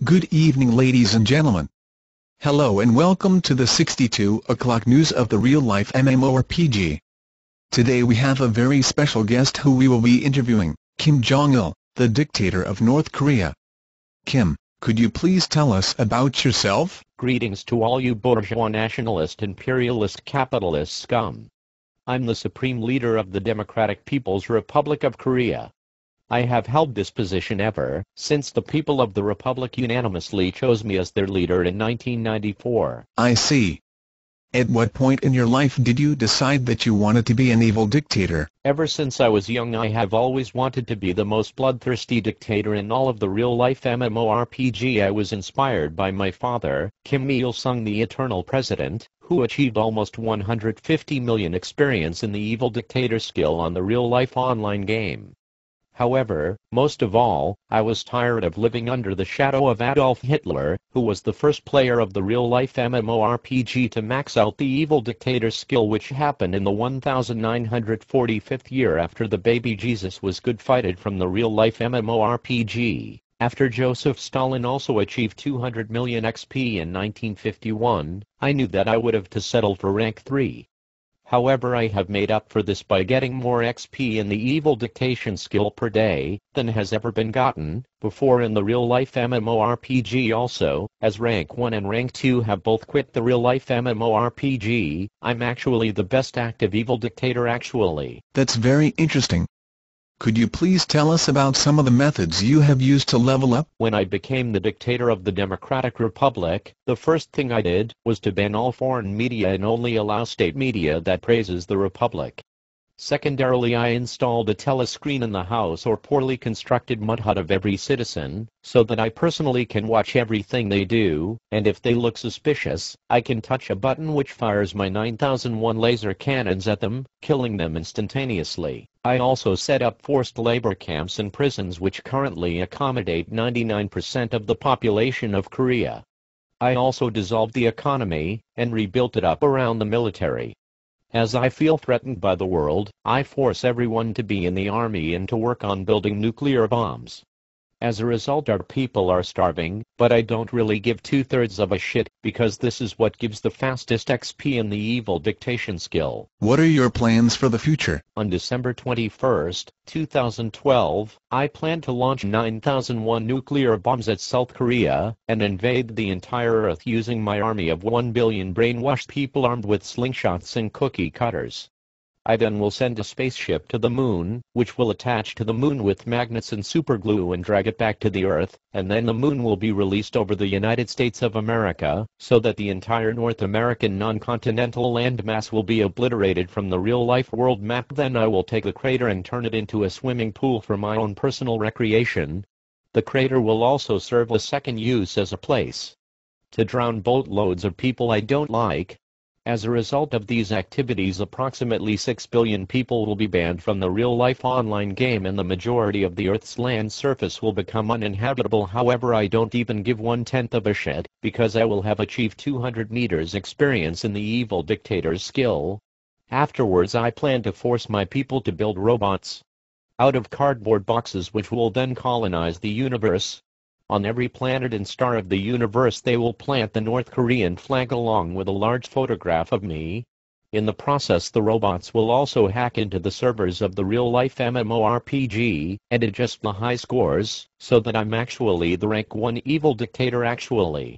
Good evening, ladies and gentlemen. Hello and welcome to the 62 o'clock news of the real-life MMORPG. Today we have a very special guest who we will be interviewing, Kim Jong-il, the dictator of North Korea. Kim, could you please tell us about yourself? Greetings to all you bourgeois nationalist imperialist capitalist scum. I'm the supreme leader of the Democratic People's Republic of Korea. I have held this position ever since the people of the Republic unanimously chose me as their leader in 1994. I see. At what point in your life did you decide that you wanted to be an evil dictator? Ever since I was young, I have always wanted to be the most bloodthirsty dictator in all of the real-life MMORPG. I was inspired by my father, Kim Il-sung, the eternal president, who achieved almost 150 million experience in the evil dictator skill on the real-life online game. However, most of all, I was tired of living under the shadow of Adolf Hitler, who was the first player of the real-life MMORPG to max out the evil dictator skill, which happened in the 1945th year after the baby Jesus was good-fighted from the real-life MMORPG. After Joseph Stalin also achieved 200 million XP in 1951, I knew that I would have to settle for rank 3. However, I have made up for this by getting more XP in the evil dictation skill per day than has ever been gotten before in the real-life MMORPG. Also, as rank 1 and rank 2 have both quit the real-life MMORPG, I'm actually the best active evil dictator actually. That's very interesting. Could you please tell us about some of the methods you have used to level up? When I became the dictator of the Democratic Republic, the first thing I did was to ban all foreign media and only allow state media that praises the Republic. Secondarily, I installed a telescreen in the house or poorly constructed mud hut of every citizen, so that I personally can watch everything they do, and if they look suspicious, I can touch a button which fires my 9001 laser cannons at them, killing them instantaneously. I also set up forced labor camps and prisons which currently accommodate 99% of the population of Korea. I also dissolved the economy, and rebuilt it up around the military. As I feel threatened by the world, I force everyone to be in the army and to work on building nuclear bombs. As a result, our people are starving, but I don't really give 2/3 of a shit, because this is what gives the fastest XP in the evil dictation skill. What are your plans for the future? On December 21st, 2012, I plan to launch 9001 nuclear bombs at South Korea, and invade the entire Earth using my army of 1 billion brainwashed people armed with slingshots and cookie cutters. I then will send a spaceship to the moon, which will attach to the moon with magnets and superglue and drag it back to the Earth, and then the moon will be released over the United States of America, so that the entire North American non-continental landmass will be obliterated from the real-life world map. Then I will take the crater and turn it into a swimming pool for my own personal recreation. The crater will also serve a second use as a place to drown boatloads of people I don't like. As a result of these activities, approximately 6 billion people will be banned from the real-life online game and the majority of the Earth's land surface will become uninhabitable. However, I don't even give 1/10 of a shit, because I will have achieved 200 meters experience in the evil dictator's skill. Afterwards, I plan to force my people to build robots out of cardboard boxes which will then colonize the universe. On every planet and star of the universe they will plant the North Korean flag along with a large photograph of me. In the process, the robots will also hack into the servers of the real-life MMORPG, and adjust the high scores, so that I'm actually the rank 1 evil dictator actually.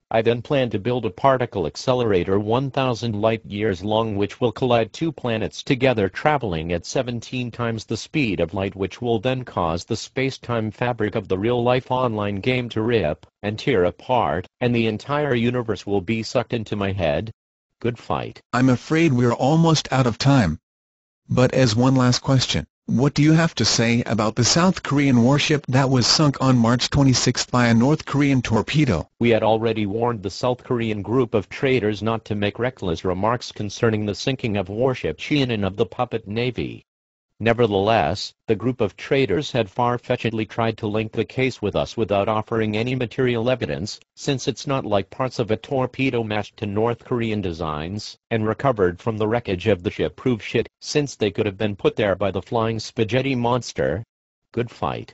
I then plan to build a particle accelerator 1,000 light-years long which will collide 2 planets together traveling at 17 times the speed of light, which will then cause the space-time fabric of the real-life online game to rip and tear apart, and the entire universe will be sucked into my head. Good fight. I'm afraid we're almost out of time. But as one last question, what do you have to say about the South Korean warship that was sunk on March 26 by a North Korean torpedo? We had already warned the South Korean group of traitors not to make reckless remarks concerning the sinking of warship Cheonan of the puppet navy. Nevertheless, the group of traitors had far-fetchedly tried to link the case with us without offering any material evidence, since it's not like parts of a torpedo matched to North Korean designs, and recovered from the wreckage of the ship prove shit, since they could have been put there by the flying spaghetti monster. Good fight.